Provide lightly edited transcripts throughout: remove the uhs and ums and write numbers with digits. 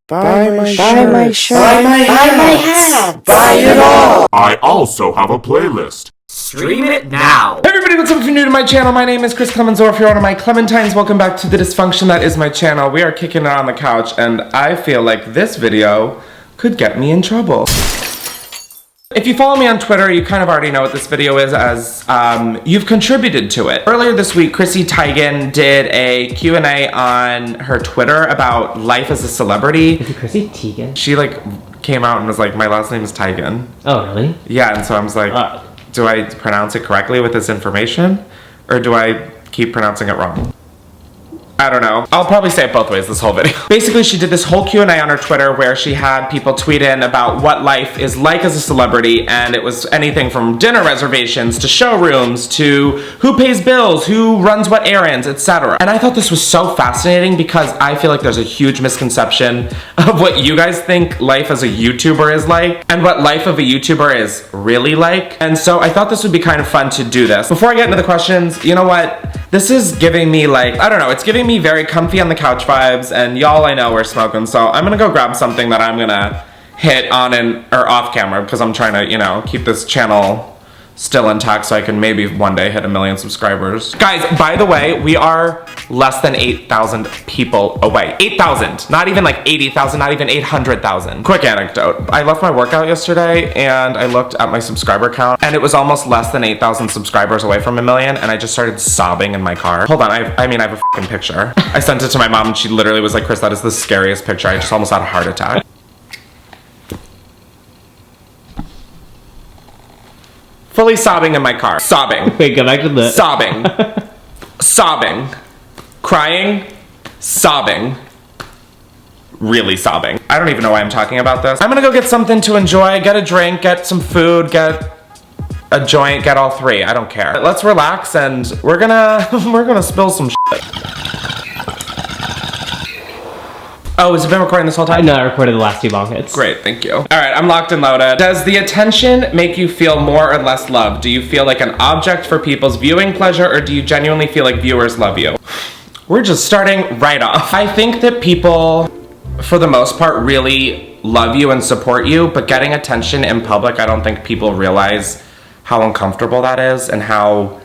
Buy my shirt. Buy my shirt. Buy my hat. Buy it all. I also have a playlist. Stream it now. Hey everybody, what's up? If you're new to my channel, my name is Chris Klemens, or if you're one of my Clementines, welcome back to the dysfunction that is my channel. We are kicking it on the couch, and I feel like this video could get me in trouble. If you follow me on Twitter, you kind of already know what this video is, as you've contributed to it. Earlier this week, Chrissy Teigen did a Q&A on her Twitter about life as a celebrity. Is it Chrissy Teigen? She came out and was like, my last name is Teigen. Oh, really? Yeah, and so I was like, do I pronounce it correctly with this information? Or do I keep pronouncing it wrong? I don't know. I'll probably say it both ways this whole video. Basically, she did this whole Q&A on her Twitter where she had people tweet in about what life is like as a celebrity, and it was anything from dinner reservations to showrooms to who pays bills, who runs what errands, etc. And I thought this was so fascinating because I feel like there's a huge misconception of what you guys think life as a YouTuber is like and what life of a YouTuber is really like. And so I thought this would be kind of fun to do this. Before I get into the questions, you know what? This is giving me I don't know, it's giving me very comfy on the couch vibes, and y'all I know we're smoking, so I'm gonna go grab something that I'm gonna hit on or off camera because I'm trying to, you know, keep this channel still intact so I can maybe one day hit 1 million subscribers. Guys, by the way, we are less than 8,000 people away. 8,000, not even like 80,000, not even 800,000. Quick anecdote. I left my workout yesterday and I looked at my subscriber count and it was almost less than 8,000 subscribers away from 1 million, and I just started sobbing in my car. Hold on, I have a fucking picture. I sent it to my mom and she literally was like, Chris, that is the scariest picture. I just almost had a heart attack. Fully sobbing in my car. Sobbing. Wait, go back to the... Sobbing. Sobbing. Crying. Sobbing. Really sobbing. I don't even know why I'm talking about this. I'm gonna go get something to enjoy, get a drink, get some food, get a joint, get all three. I don't care. Let's relax and we're gonna spill some shit. Oh, has it been recording this whole time? No, I recorded the last 2 bong hits. Great, thank you. All right, I'm locked and loaded. Does the attention make you feel more or less loved? Do you feel like an object for people's viewing pleasure, or do you genuinely feel like viewers love you? We're just starting right off. I think that people, for the most part, really love you and support you, but getting attention in public, I don't think people realize how uncomfortable that is and how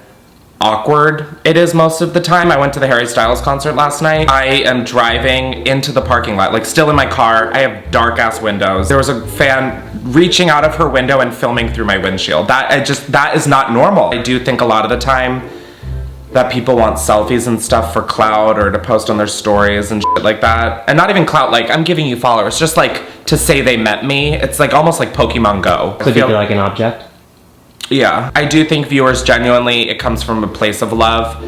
awkward it is most of the time. I went to the Harry Styles concert last night. I am driving into the parking lot, still in my car. I have dark ass windows. There was a fan reaching out of her window and filming through my windshield. That is not normal. I do think a lot of the time that people want selfies and stuff for clout or to post on their stories and shit like that. And not even clout, I'm giving you followers, just to say they met me. It's almost like Pokemon Go. So do you feel like an object? Yeah, I do think viewers genuinely, it comes from a place of love,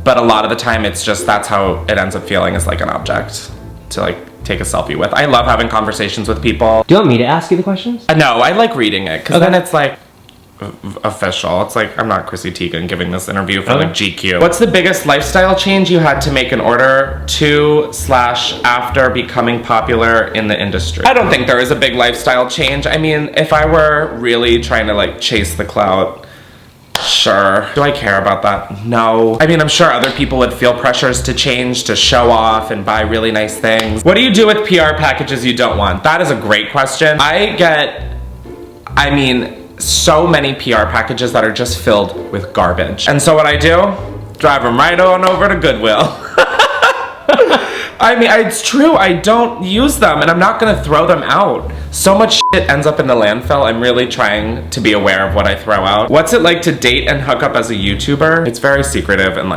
but a lot of the time it's just that's how it ends up feeling, is like an object to take a selfie with. I love having conversations with people. Do you want me to ask you the questions? No, I like reading it because then it's official. It's I'm not Chrissy Teigen giving this interview for GQ. What's the biggest lifestyle change you had to make in order to / after becoming popular in the industry? I don't think there is a big lifestyle change. I mean, if I were really trying to chase the clout, sure. Do I care about that? No. I mean, I'm sure other people would feel pressures to change, to show off and buy really nice things. What do you do with PR packages you don't want? That is a great question. So many PR packages that are just filled with garbage. And so what I do, drive them right on over to Goodwill. It's true, I don't use them and I'm not gonna throw them out. So much shit ends up in the landfill. I'm really trying to be aware of what I throw out. What's it like to date and hook up as a YouTuber? It's very secretive and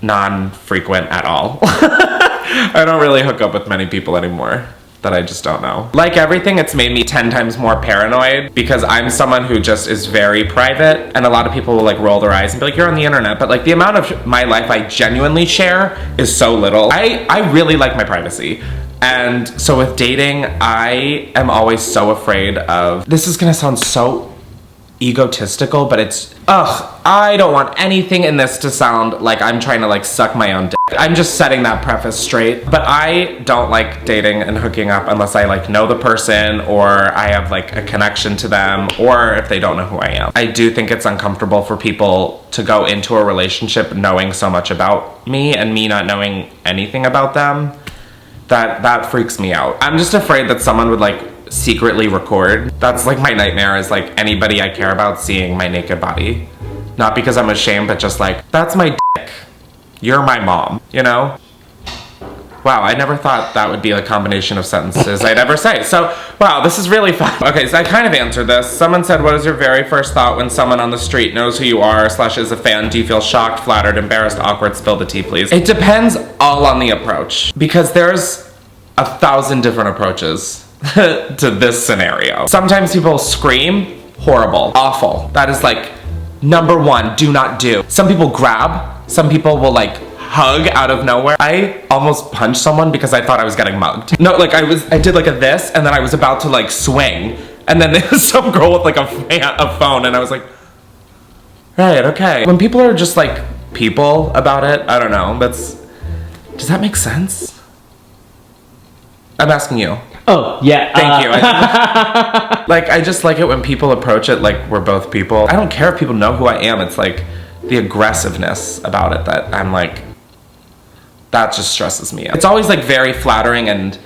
non-frequent at all. I don't really hook up with many people anymore that I just don't know. Like everything, it's made me 10 times more paranoid because I'm someone who just is very private, and a lot of people will roll their eyes and be like, you're on the internet, but the amount of my life I genuinely share is so little. I really like my privacy. And so with dating, I am always so afraid of, this is gonna sound so egotistical, but it's, I don't want anything in this to sound like I'm trying to like suck my own dick. I'm just setting that preface straight. But I don't like dating and hooking up unless I like know the person or I have like a connection to them, or if they don't know who I am. I do think it's uncomfortable for people to go into a relationship knowing so much about me and me not knowing anything about them. That freaks me out. I'm just afraid that someone would like secretly record. That's like my nightmare, is like anybody I care about seeing my naked body. Not because I'm ashamed, but just like, that's my dick. You're my mom, you know? Wow, I never thought that would be a combination of sentences I'd ever say. So, wow, this is really fun. Okay, so I kind of answered this. Someone said, what is your very first thought when someone on the street knows who you are / is a fan? Do you feel shocked, flattered, embarrassed, awkward? Spill the tea, please. It depends all on the approach, because there's 1,000 different approaches to this scenario. Sometimes people scream, horrible, awful. That is like number one, do not do. Some people grab, some people will like hug out of nowhere. I almost punched someone because I thought I was getting mugged. No, like I did like a this, and then I was about to like swing, and then there was some girl with like a phone, and I was like, right, okay. When people are just like people about it, I don't know, does that make sense? I'm asking you. Oh, yeah. Thank you. Like, I just like it when people approach it like we're both people. I don't care if people know who I am. It's like the aggressiveness about it that I'm like, that just stresses me out. It's always like very flattering, and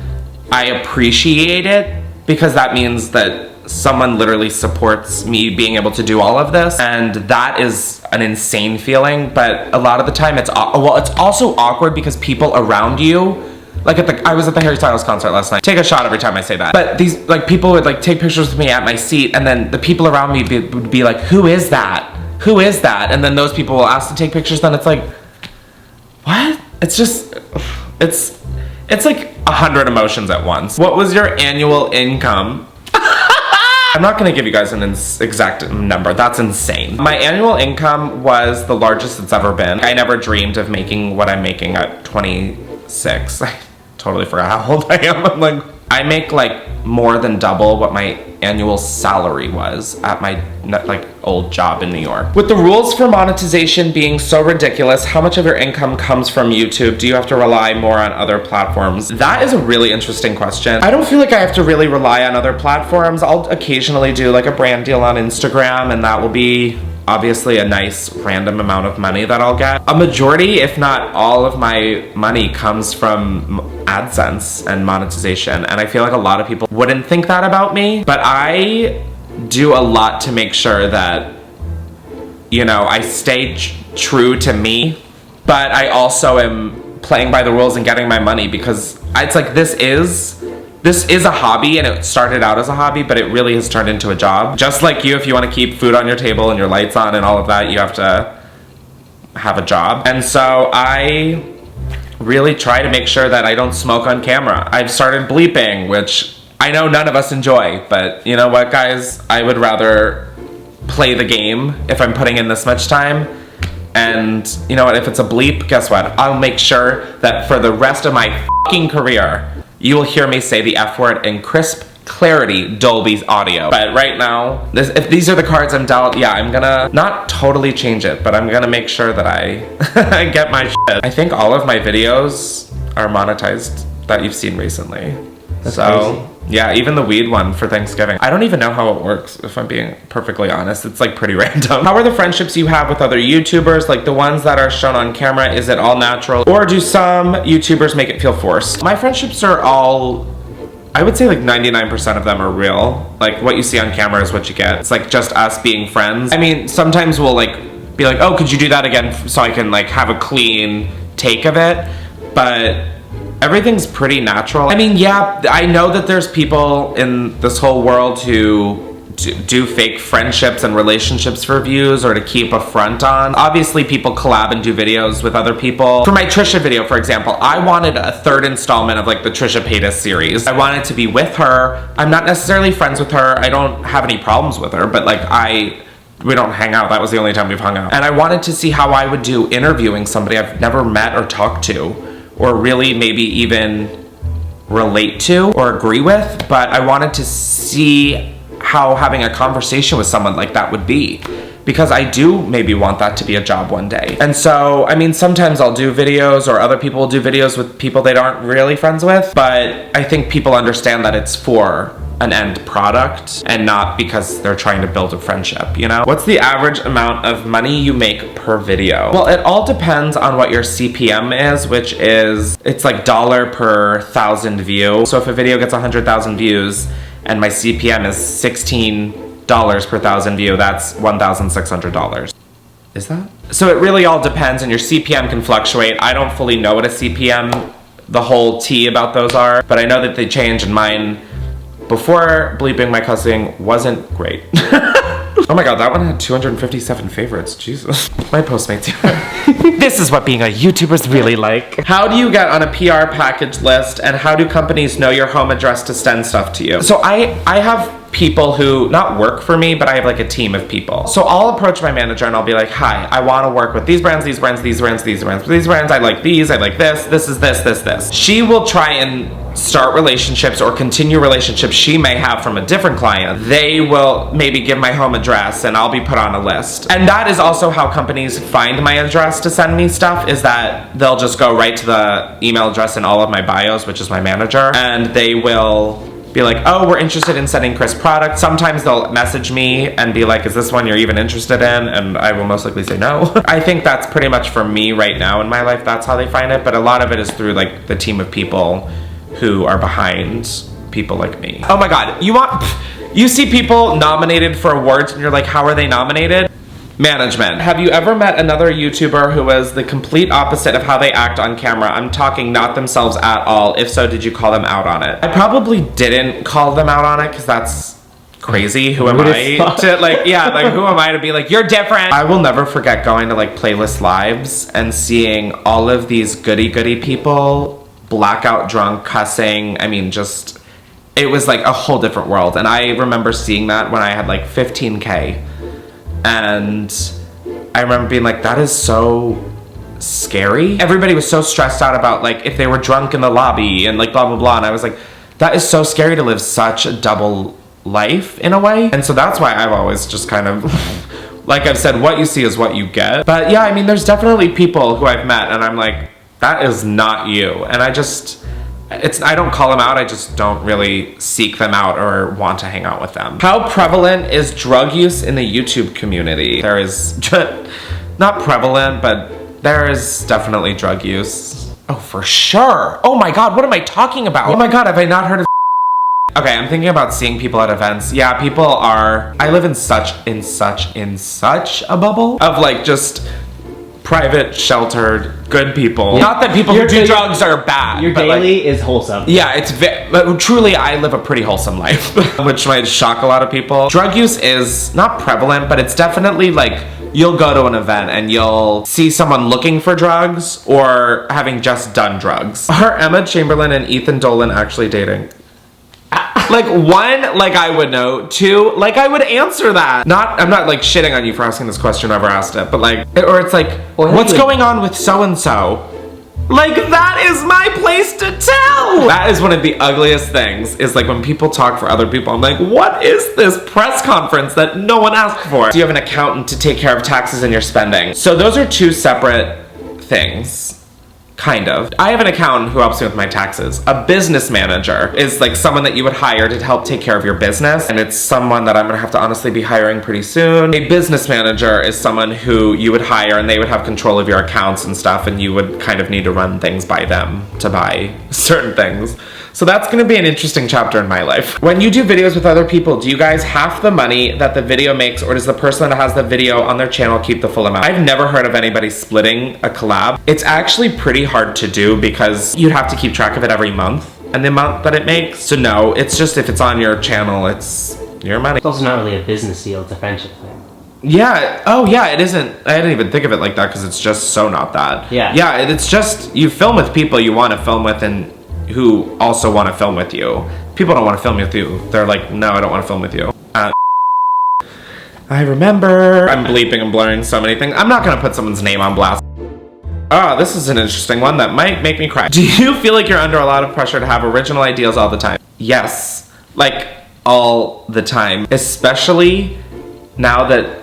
I appreciate it because that means that someone literally supports me being able to do all of this, and that is an insane feeling. But a lot of the time it's also awkward because people around you, like I was at the Harry Styles concert last night. Take a shot every time I say that. But these like people would like take pictures with me at my seat, and then the people around me would be like, who is that? Who is that? And then those people will ask to take pictures. Then it's like, what? It's just, it's like 100 emotions at once. What was your annual income? I'm not gonna give you guys an exact number. That's insane. My annual income was the largest it's ever been. I never dreamed of making what I'm making at 26. I totally forgot how old I am. I'm like, I make like more than double what my annual salary was at my like old job in New York. With the rules for monetization being so ridiculous, how much of your income comes from YouTube? Do you have to rely more on other platforms? That is a really interesting question. I don't feel like I have to really rely on other platforms. I'll occasionally do like a brand deal on Instagram, and that will be obviously a nice random amount of money that I'll get. A majority, if not all of my money comes from AdSense and monetization. And I feel like a lot of people wouldn't think that about me, but I do a lot to make sure that, you know, I stay true to me, but I also am playing by the rules and getting my money, because it's like, this is a hobby, and it started out as a hobby, but it really has turned into a job. Just like you, if you want to keep food on your table and your lights on and all of that, you have to have a job. And so I really try to make sure that I don't smoke on camera. I've started bleeping, which I know none of us enjoy, but you know what, guys? I would rather play the game if I'm putting in this much time. And you know what, if it's a bleep, guess what? I'll make sure that for the rest of my fucking career, you will hear me say the F word in crisp clarity, Dolby's audio. But right now, if these are the cards I'm dealt, yeah, I'm gonna not totally change it, but I'm gonna make sure that I get my shit. I think all of my videos are monetized that you've seen recently. That's so crazy. Yeah, even the weed one for Thanksgiving. I don't even know how it works, if I'm being perfectly honest. It's like pretty random. How are the friendships you have with other YouTubers, like the ones that are shown on camera? Is it all natural, or do some YouTubers make it feel forced? My friendships are all, I would say like 99% of them are real. Like what you see on camera is what you get. It's like just us being friends. I mean, sometimes we'll like be like, oh, could you do that again so I can like have a clean take of it? But everything's pretty natural. I mean, yeah, I know that there's people in this whole world who do fake friendships and relationships for views or to keep a front on. Obviously, people collab and do videos with other people. For my Trisha video, for example, I wanted a third installment of like the Trisha Paytas series. I wanted to be with her. I'm not necessarily friends with her. I don't have any problems with her, but like we don't hang out. That was the only time we've hung out. And I wanted to see how I would do interviewing somebody I've never met or talked to, or really maybe even relate to or agree with, but I wanted to see how having a conversation with someone like that would be. Because I do maybe want that to be a job one day. And so, I mean, sometimes I'll do videos or other people will do videos with people they aren't really friends with, but I think people understand that it's for an end product and not because they're trying to build a friendship, you know? What's the average amount of money you make per video? Well, it all depends on what your CPM is, which is, it's like dollar per 1,000 view. So if a video gets 100,000 views and my CPM is $16 per 1,000 view, that's $1,600. Is that? So it really all depends, and your CPM can fluctuate. I don't fully know what a CPM, the whole tea about those are, but I know that they change, and mine, before bleeping my cussing, wasn't great. Oh my god, that one had 257 favorites. Jesus. My Postmates. This is what being a YouTuber's really like. How do you get on a PR package list, and how do companies know your home address to send stuff to you? So I have people who not work for me, but I have like a team of people. So I'll approach my manager and I'll be like, hi, I want to work with these brands, these brands, these brands, these brands, these brands. I like these, I like this is this. She will try and start relationships or continue relationships she may have from a different client. They will maybe give my home address and I'll be put on a list. And that is also how companies find my address to send me stuff, is that they'll just go right to the email address in all of my bios, which is my manager, and they will be like, oh, we're interested in sending Chris product. Sometimes they'll message me and be like, is this one you're even interested in? And I will most likely say no. I think that's pretty much for me right now in my life. That's how they find it. But a lot of it is through like the team of people who are behind people like me. Oh my God, you see people nominated for awards and you're like, how are they nominated? Management. Have you ever met another YouTuber who was the complete opposite of how they act on camera? I'm talking not themselves at all. If so, did you call them out on it? I probably didn't call them out on it because that's crazy. Who am I to like, yeah, like who am I to be like, you're different? I will never forget going to like Playlist Lives and seeing all of these goody people, blackout drunk, cussing. I mean, just, it was like a whole different world. And I remember seeing that when I had like 15K. And I remember being like, that is so scary. Everybody was so stressed out about like if they were drunk in the lobby and like blah, blah, blah. And I was like, that is so scary to live such a double life in a way. And so that's why I've always just kind of, like I've said, what you see is what you get. But yeah, I mean, there's definitely people who I've met and I'm like, that is not you. And I don't call them out, I just don't really seek them out or want to hang out with them. How prevalent is drug use in the YouTube community? There is, not prevalent, but there is definitely drug use. Oh, for sure. Oh my God, what am I talking about? Oh my God, have I not heard of Okay, I'm thinking about seeing people at events. Yeah, people are, I live in such a bubble of like just private, sheltered, good people. Not that people who do drugs are bad. Your daily is wholesome. Yeah, but truly I live a pretty wholesome life, which might shock a lot of people. Drug use is not prevalent, but it's definitely like, you'll go to an event and you'll see someone looking for drugs or having just done drugs. Are Emma Chamberlain and Ethan Dolan actually dating? Like, one, like I would know. Two, like I would answer that. I'm not like shitting on you for asking this question, I've never asked it, but like, or it's like, what's going on with so-and-so? Like, that is my place to tell! That is one of the ugliest things, is like when people talk for other people, I'm like, what is this press conference that no one asked for? Do you have an accountant to take care of taxes and your spending? So those are two separate things. Kind of. I have an accountant who helps me with my taxes. A business manager is like someone that you would hire to help take care of your business, and it's someone that I'm gonna have to honestly be hiring pretty soon. A business manager is someone who you would hire and they would have control of your accounts and stuff, and you would kind of need to run things by them to buy certain things. So that's gonna be an interesting chapter in my life. When you do videos with other people, do you guys half the money that the video makes, or does the person that has the video on their channel keep the full amount? I've never heard of anybody splitting a collab. It's actually pretty hard to do because you'd have to keep track of it every month and the amount that it makes. So no, it's just if it's on your channel, it's your money. It's also not really a business deal, it's a friendship thing. Yeah, oh yeah, it isn't. I didn't even think of it like that because it's just so not that. Yeah. Yeah, it's just, you film with people you want to film with and who also want to film with you. People don't want to film with you. They're like, no, I don't want to film with you. I remember. I'm bleeping and blurring so many things. I'm not gonna put someone's name on blast. Oh, this is an interesting one that might make me cry. Do you feel like you're under a lot of pressure to have original ideas all the time? Yes. Like, all the time, especially now that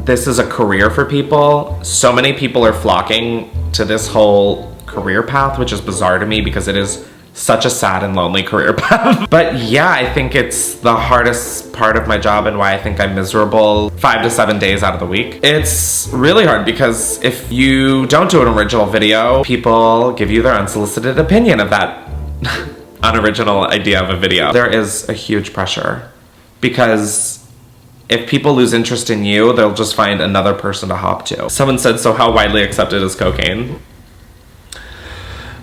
this is a career for people. So many people are flocking to this whole career path, which is bizarre to me because it is such a sad and lonely career path. But yeah, I think it's the hardest part of my job and why I think I'm miserable 5 to 7 days out of the week. It's really hard because if you don't do an original video, people give you their unsolicited opinion of that unoriginal idea of a video. There is a huge pressure because if people lose interest in you, they'll just find another person to hop to. Someone said, so how widely accepted is cocaine?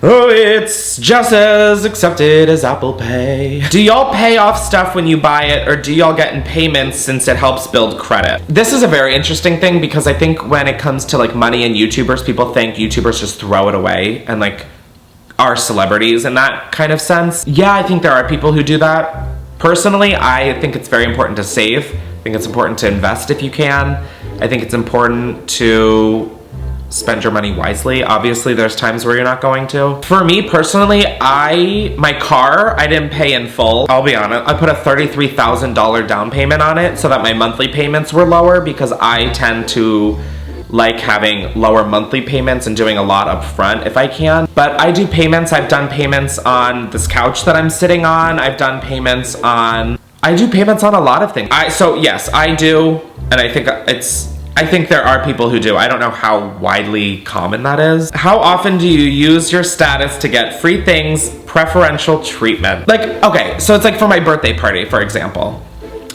Oh, it's just as accepted as Apple Pay. Do y'all pay off stuff when you buy it, or do y'all get in payments since it helps build credit? This is a very interesting thing because I think when it comes to like money and YouTubers, people think YouTubers just throw it away and like are celebrities in that kind of sense. Yeah, I think there are people who do that. Personally, I think it's very important to save. I think it's important to invest if you can. I think it's important to spend your money wisely. Obviously, there's times where you're not going to. For me personally, my car, I didn't pay in full. I'll be honest, I put a $33,000 down payment on it so that my monthly payments were lower because I tend to like having lower monthly payments and doing a lot up front if I can. But I do payments. I've done payments on this couch that I'm sitting on. I do payments on a lot of things. So yes, I do, and I think there are people who do. I don't know how widely common that is. How often do you use your status to get free things, preferential treatment? Like, okay, so it's like for my birthday party, for example.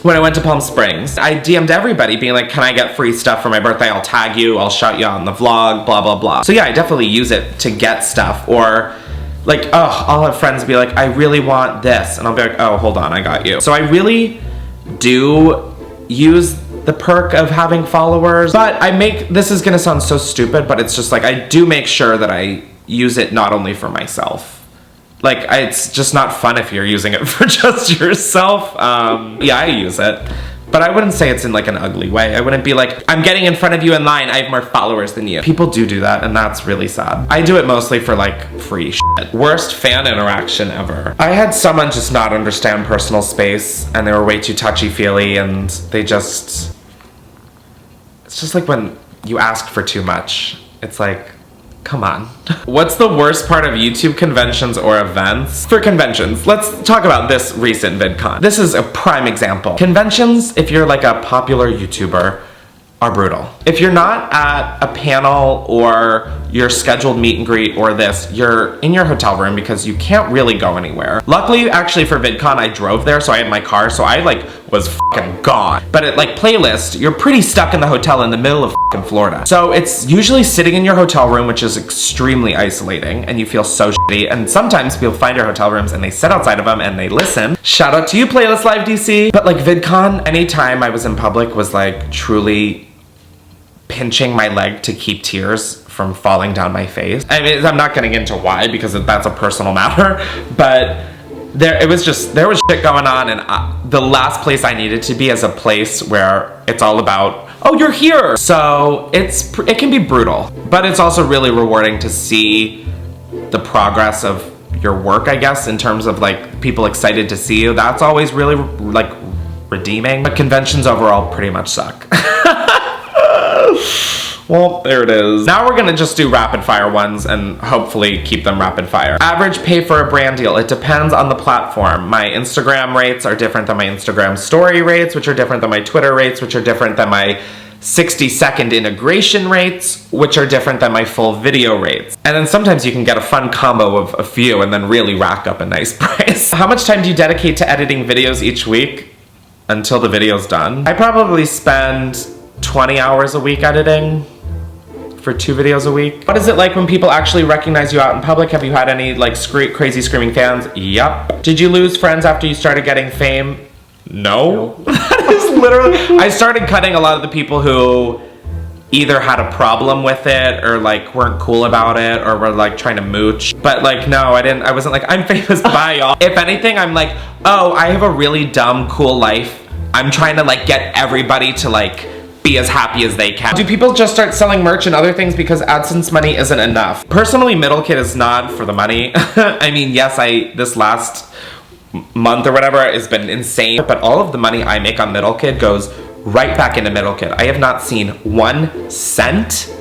When I went to Palm Springs, I DM'd everybody being like, can I get free stuff for my birthday? I'll tag you, I'll shout you out in the vlog, blah, blah, blah. So yeah, I definitely use it to get stuff. Or like, oh, I'll have friends be like, I really want this. And I'll be like, oh, hold on, I got you. So I really do use the perk of having followers. But this is gonna sound so stupid, but it's just like, I do make sure that I use it not only for myself. Like, it's just not fun if you're using it for just yourself. Yeah, I use it. But I wouldn't say it's in like an ugly way. I wouldn't be like, I'm getting in front of you in line, I have more followers than you. People do that, and that's really sad. I do it mostly for like free shit. Worst fan interaction ever. I had someone just not understand personal space, and they were way too touchy-feely, and it's just like when you ask for too much. It's like, come on. What's the worst part of YouTube conventions or events? For conventions, let's talk about this recent VidCon. This is a prime example. Conventions, if you're like a popular YouTuber, are brutal. If you're not at a panel or your scheduled meet and greet or this, you're in your hotel room because you can't really go anywhere. Luckily, actually for VidCon, I drove there, so I had my car, so I like was fucking gone. But at like Playlist, you're pretty stuck in the hotel in the middle of fucking Florida. So it's usually sitting in your hotel room, which is extremely isolating, and you feel so shitty. And sometimes people find your hotel rooms and they sit outside of them and they listen. Shout out to you, Playlist Live DC. But like VidCon, anytime I was in public was like truly pinching my leg to keep tears from falling down my face. I mean, I'm not getting into why because that's a personal matter, but there was shit going on, and the last place I needed to be is a place where it's all about, oh, you're here. So it can be brutal, but it's also really rewarding to see the progress of your work, I guess, in terms of like people excited to see you. That's always really like redeeming. But conventions overall pretty much suck. Well, there it is. Now we're gonna just do rapid fire ones and hopefully keep them rapid fire. Average pay for a brand deal. It depends on the platform. My Instagram rates are different than my Instagram story rates, which are different than my Twitter rates, which are different than my 60-second integration rates, which are different than my full video rates. And then sometimes you can get a fun combo of a few and then really rack up a nice price. How much time do you dedicate to editing videos each week until the video's done? I probably spend 20 hours a week editing for 2 videos a week. What is it like when people actually recognize you out in public? Have you had any like crazy screaming fans? Yup. Did you lose friends after you started getting fame? No. That is literally, I started cutting a lot of the people who either had a problem with it or like weren't cool about it or were like trying to mooch. But like, no, I wasn't like, I'm famous, bye y'all. If anything, I'm like, oh, I have a really dumb, cool life. I'm trying to like get everybody to like be as happy as they can. Do people just start selling merch and other things because AdSense money isn't enough? Personally, Middle Kit is not for the money. I mean, yes, this last month or whatever has been insane, but all of the money I make on Middle Kid goes right back into Middle Kid. I have not seen 1 cent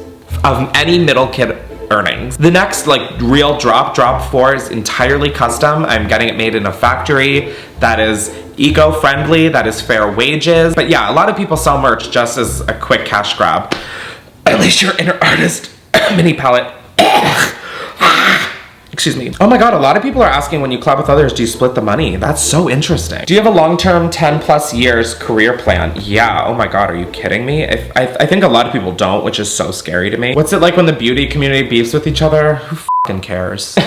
of any Middle Kid earnings. The next like real drop 4 is entirely custom. I'm getting it made in a factory that is eco-friendly, that is fair wages. But yeah, a lot of people sell merch just as a quick cash grab. At least your inner artist mini palette. Excuse me. Oh my god, a lot of people are asking, when you collab with others, do you split the money? That's so interesting. Do you have a long-term 10+ years career plan? Yeah, oh my god, are you kidding me? I think a lot of people don't, which is so scary to me. What's it like when the beauty community beefs with each other? Who fucking cares?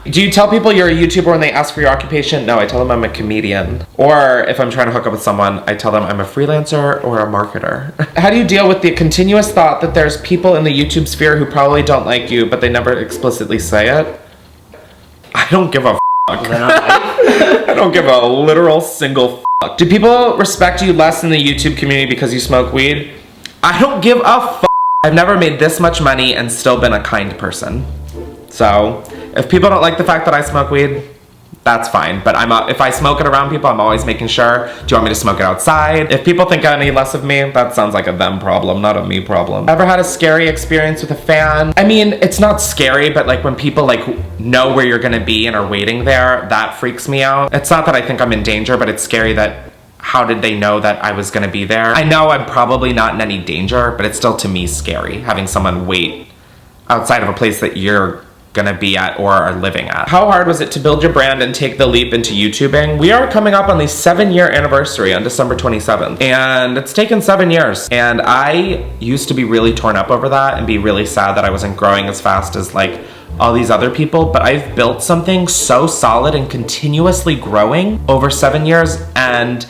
Do you tell people you're a YouTuber when they ask for your occupation? No, I tell them I'm a comedian. Or if I'm trying to hook up with someone, I tell them I'm a freelancer or a marketer. How do you deal with the continuous thought that there's people in the YouTube sphere who probably don't like you, but they never explicitly say it? I don't give a fuck. I don't give a literal single fuck. Do people respect you less in the YouTube community because you smoke weed? I don't give a fuck. I've never made this much money and still been a kind person. So, if people don't like the fact that I smoke weed, that's fine. But if I smoke it around people, I'm always making sure, do you want me to smoke it outside? If people think any less of me, that sounds like a them problem, not a me problem. Ever had a scary experience with a fan? I mean, it's not scary, but like when people like know where you're gonna be and are waiting there, that freaks me out. It's not that I think I'm in danger, but it's scary that how did they know that I was gonna be there? I know I'm probably not in any danger, but it's still to me scary having someone wait outside of a place that you're gonna be at or are living at. How hard was it to build your brand and take the leap into YouTubing? We are coming up on the 7-year anniversary on December 27th, and it's taken 7 years. And I used to be really torn up over that and be really sad that I wasn't growing as fast as like all these other people, but I've built something so solid and continuously growing over 7 years, and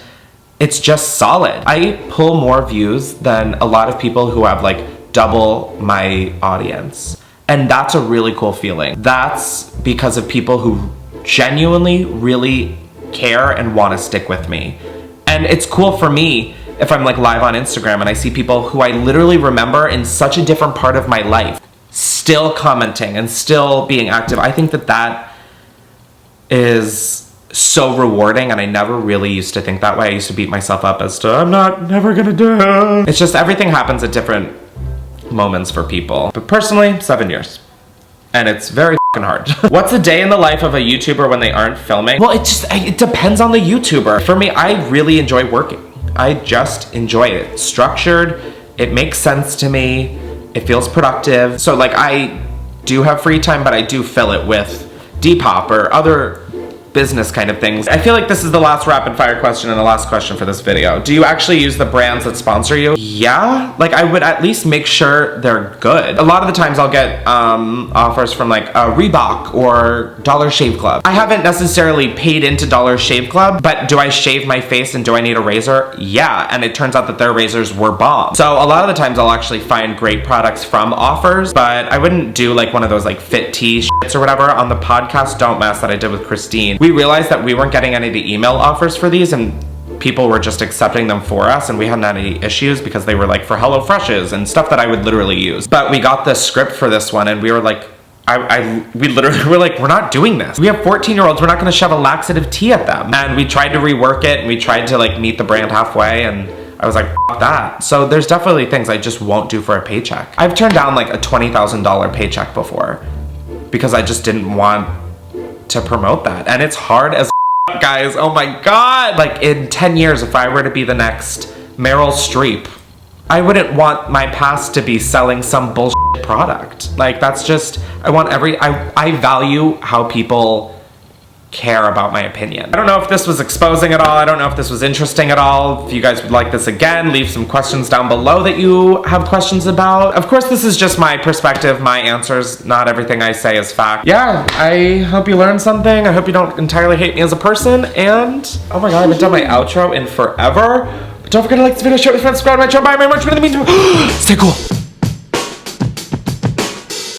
it's just solid. I pull more views than a lot of people who have like double my audience. And that's a really cool feeling. That's because of people who genuinely really care and want to stick with me. And it's cool for me if I'm like live on Instagram and I see people who I literally remember in such a different part of my life still commenting and still being active. I think that that is so rewarding, and I never really used to think that way. I used to beat myself up as to, I'm never gonna do it. It's just everything happens at different moments for people. But personally, 7 years. And it's very fucking hard. What's a day in the life of a YouTuber when they aren't filming? Well, it depends on the YouTuber. For me, I really enjoy working. I just enjoy it. It's structured, it makes sense to me, it feels productive. So like I do have free time, but I do fill it with Depop or other business kind of things. I feel like this is the last rapid fire question and the last question for this video. Do you actually use the brands that sponsor you? Yeah, like I would at least make sure they're good. A lot of the times I'll get offers from like Reebok or Dollar Shave Club. I haven't necessarily paid into Dollar Shave Club, but do I shave my face and do I need a razor? Yeah, and it turns out that their razors were bomb. So a lot of the times I'll actually find great products from offers, but I wouldn't do like one of those like Fit Tea shits or whatever. On the podcast Don't Mess that I did with Christine, we realized that we weren't getting any of the email offers for these, and people were just accepting them for us, and we hadn't had any issues because they were like for HelloFreshes and stuff that I would literally use. But we got the script for this one and we were like, we literally were like, we're not doing this. We have 14-year-olds, we're not gonna shove a laxative tea at them. And we tried to rework it and we tried to like meet the brand halfway, and I was like, F that. So there's definitely things I just won't do for a paycheck. I've turned down like a $20,000 paycheck before because I just didn't want to promote that. And it's hard as guys, oh my god. Like in 10 years, if I were to be the next Meryl Streep, I wouldn't want my past to be selling some bullshit product. Like that's just, I value how people care about my opinion. I don't know if this was exposing at all. I don't know if this was interesting at all. If you guys would like this again, leave some questions down below that you have questions about. Of course, this is just my perspective, my answers. Not everything I say is fact. Yeah, I hope you learned something. I hope you don't entirely hate me as a person. And, oh my god, I haven't done my outro in forever. But don't forget to like this video, share it with friends, subscribe to my channel, bye, very much for the meantime. Stay cool.